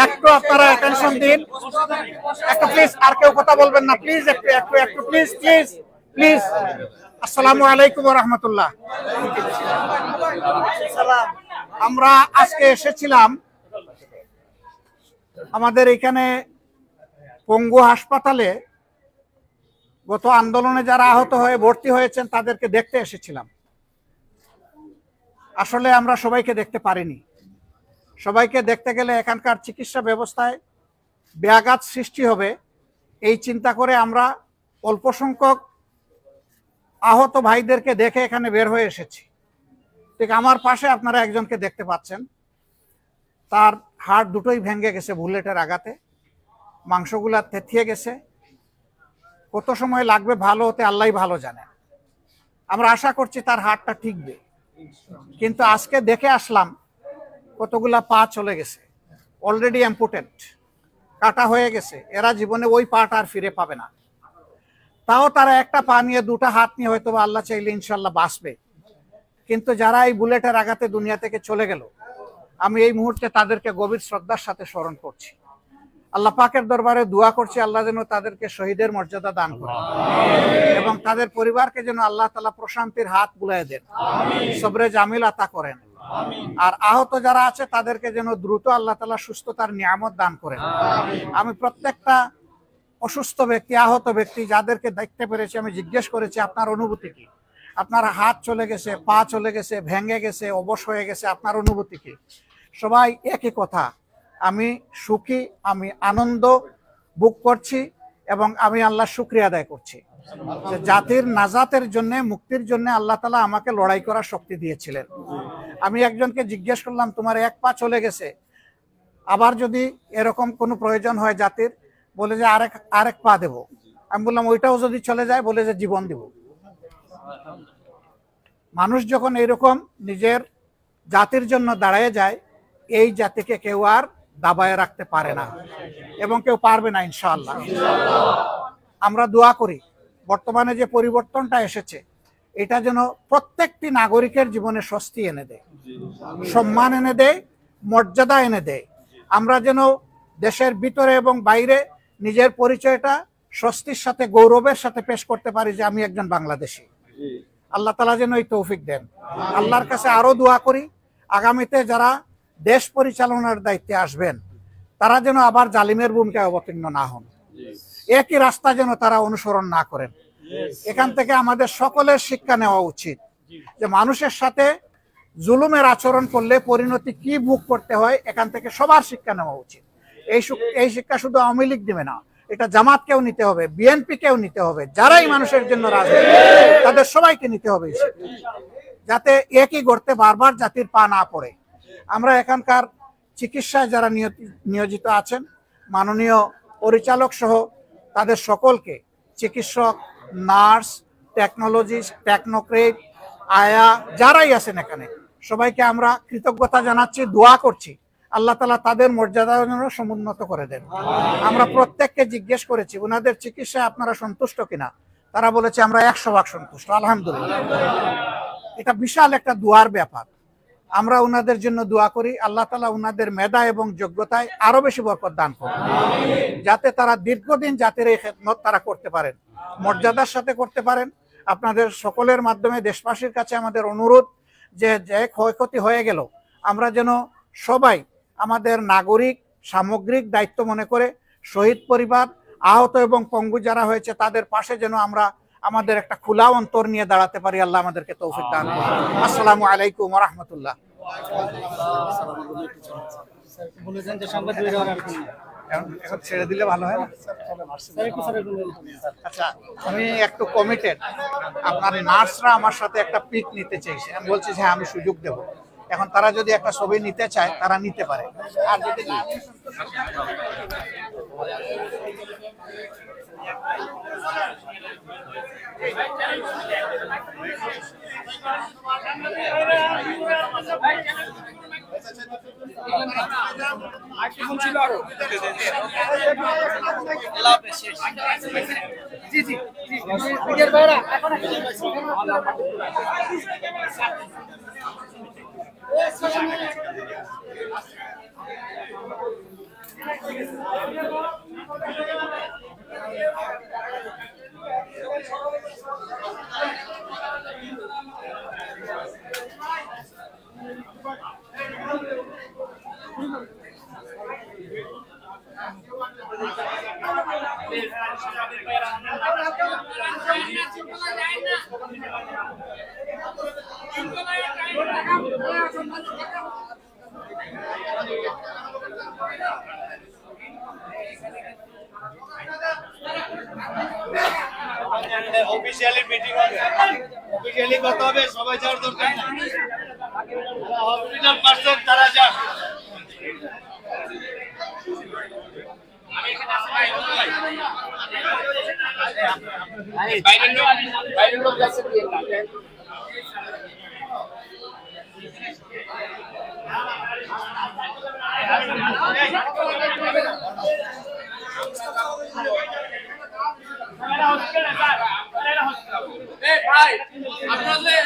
একটু আপনারা অ্যাটেনশন দিন, একটু প্লিজ, আর কেউ কথা বলবেন না প্লিজ, একটু একটু একটু প্লিজ প্লিজ প্লিজ। আসসালামু আলাইকুম ওয়া রাহমাতুল্লাহ। আমরা আজকে এসেছিলাম আমাদের এখানে পঙ্গু হাসপাতালে গত আন্দোলনে যারা আহত হয়ে ভর্তি হয়েছেন তাদেরকে দেখতে এসেছিলাম। আসলে আমরা সবাইকে দেখতে পারিনি। সবাইকে দেখতে গেলে এখানকার চিকিৎসা ব্যবস্থায় ব্যাঘাত সৃষ্টি হবে, এই চিন্তা করে আমরা অল্প সংখ্যক আহত ভাইদেরকে দেখে এখানে বের হয়ে এসেছি। ঠিক আমার পাশে আপনারা একজনকে দেখতে পাচ্ছেন, তার হাড় দুটোই ভেঙে গেছে বুলেটের আঘাতে, মাংসগুলা থেতিয়ে গেছে। কত সময় লাগবে ভালো হতে আল্লাহই ভালো জানে। আমরা আশা করছি তার হাড়টা ঠিকবে, কিন্তু আজকে দেখে আসলাম কতগুলা পা চলে গেছে, অলরেডি অ্যাম্পুটেড, কাটা হয়ে গেছে। এরা জীবনে ওই পাটা আর ফিরে পাবে না। তাও তারা একটা পা নিয়ে দুটা হাত নিয়ে হয়তো আল্লাহ চাইলে ইনশাল্লাহ বাঁচবে। কিন্তু যারা এই বুলেটের আঘাতে দুনিয়া থেকে চলে গেল, আমি এই মুহূর্তে তাদেরকে গভীর শ্রদ্ধার সাথে স্মরণ করছি। আল্লাহ পাকের দরবারে দোয়া করছি আল্লাহ যেন তাদেরকে শহীদের মর্যাদা দান করেন এবং তাদের পরিবারকে যেন আল্লাহ তাআলা প্রশান্তির হাত বুলায় দেন, সবরে জামিল আতা করেন। আর আহত যারা আছে তাদেরকে যেন দ্রুত আল্লাহ তাআলা সুস্থতার নিয়ামত দান করেন। আমি প্রত্যেকটা অসুস্থ ব্যক্তি, আহত ব্যক্তি যাদেরকে দেখতে পেরেছি আমি জিজ্ঞেস করেছি আপনার অনুভূতি কি? আপনার হাত চলে গেছে, পা চলে গেছে, ভেঙে গেছে, অবশ হয়ে গেছে, আপনার অনুভূতি কি? সবাই একই কথা, আমি সুখী, আমি আনন্দ ভোগ করছি এবং আমি আল্লাহর শুকরিয়া আদায় করছি যে জাতির নাজাতের জন্য, মুক্তির জন্য আল্লাহ তাআলা আমাকে লড়াই করার শক্তি দিয়েছিলেন। আমি একজনকে জিজ্ঞেস করলাম তোমার এক পা চলে গেছে, আবার যদি এরকম কোনো প্রয়োজন হয় জাতির, বলে যে আরেক পা দেব। আমি বললাম ওইটাও যদি চলে যায়, বলে যে জীবন দেব। মানুষ যখন এরকম নিজের জাতির জন্য দাঁড়ায় যায়, এই জাতিকে কেউ আর দাবায় রাখতে পারে না এবং কেউ পারবে না ইনশাআল্লাহ। আমরা দোয়া করি বর্তমানে যে পরিবর্তনটা এসেছে এটা যেন প্রত্যেকটি নাগরিকের জীবনে স্বস্তি এনে দেয়, সম্মান এনে দেয়, মর্যাদা এনে দেয়। আমরা যেন দেশের ভিতরে এবং বাইরে নিজের পরিচয়টা স্বস্তির সাথে, গৌরবের সাথে পেশ করতে পারি যে আমি একজন বাংলাদেশী। আল্লাহ তাআলা যেন এই তৌফিক দেন। আল্লাহর কাছে আরো দোয়া করি আগামীতে যারা দেশ পরিচালনার দায়িত্বে আসবেন তারা যেন আবার জালিমের ভূমিকায় অবতীর্ণ না হন, একই রাস্তা যেন তারা অনুসরণ না করেন। এখান থেকে আমাদের সকলের শিক্ষা নেওয়া উচিত যে মানুষের সাথে জুলুমের আচরণ করলে পরিণতি কি ভোগ করতে হয়, এখান থেকে সবার শিক্ষা নেওয়া উচিত। এই শিক্ষা শুধু আওয়ামী লীগ দেবে না, এটা জামাতকেও নিতে হবে, বিএনপিকেও নিতে হবে, যারাই মানুষের জন্য রাজনীতি তাদের সবাইকে নিতে হবে, যাতে একই গর্তে বারবার জাতির পা না পড়ে। আমরা এখানকার চিকিৎসায় যারা নিয়োজিত আছেন, মাননীয় পরিচালক সহ তাদের সকলকে, চিকিৎসক, নার্স, টেকনোলজিস্ট, টেকনোক্রেট, আয়া যারাই আছেন এখানে সবাইকে আমরা কৃতজ্ঞতা জানাচ্ছি, দোয়া করছি আল্লাহ তাআলা তাদের মর্যাদা যেন সমুন্নত করে দেন। আমরা প্রত্যেককে জিজ্ঞেস করেছি ওনাদের চিকিৎসায় আপনারা সন্তুষ্ট কিনা, তারা বলেছে আমরা 100% সন্তুষ্ট, আলহামদুলিল্লাহ। এটা বিশাল একটা দোয়ার ব্যাপার। আমরা উনাদের জন্য দোয়া করি আল্লাহ তাআলা উনাদের মেধা এবং যোগ্যতায় আরো বেশি বরকত দান করুন, যাতে তারা দীর্ঘদিন জাতির এই খেদমত তারা করতে পারেন, মর্যাদার সাথে করতে পারেন। আপনাদের সকলের মাধ্যমে দেশবাসীর কাছে আমাদের অনুরোধ যে ক্ষয়ক্ষতি হয়ে গেল আমরা যেন সবাই আমাদের নাগরিক সামগ্রিক দায়িত্ব মনে করে শহীদ পরিবার, আহত এবং পঙ্গু যারা হয়েছে তাদের পাশে যেন আমরা আমাদের একটা খোলা অন্তর নিয়ে দাঁড়াতে পারি। আল্লাহ আমাদেরকে তৌফিক দান করুন। আসসালামু আলাইকুম ওয়া রাহমাতুল্লাহ। এখন ছেড়ে দিলে ভালো হয় না? আচ্ছা, আমি একটু কমিটেড। আপনার নার্সরা আমার সাথে একটা পিক নিতে চাইছে, আমি বলছি হ্যাঁ আমি সুযোগ দেব। এখন তারা যদি একটা ছবি নিতে চায় তারা নিতে পারে, আর যদি না জি জি জি অফিশিয়ালি মিটিং হবে, অফিশিয়ালি কথা হবে, সবাই যাওয়ার দরকার নেই, হসপিটাল পার্সন তারা যান। বাইরের লোক যাচ্ছে ভাই, আপনাদের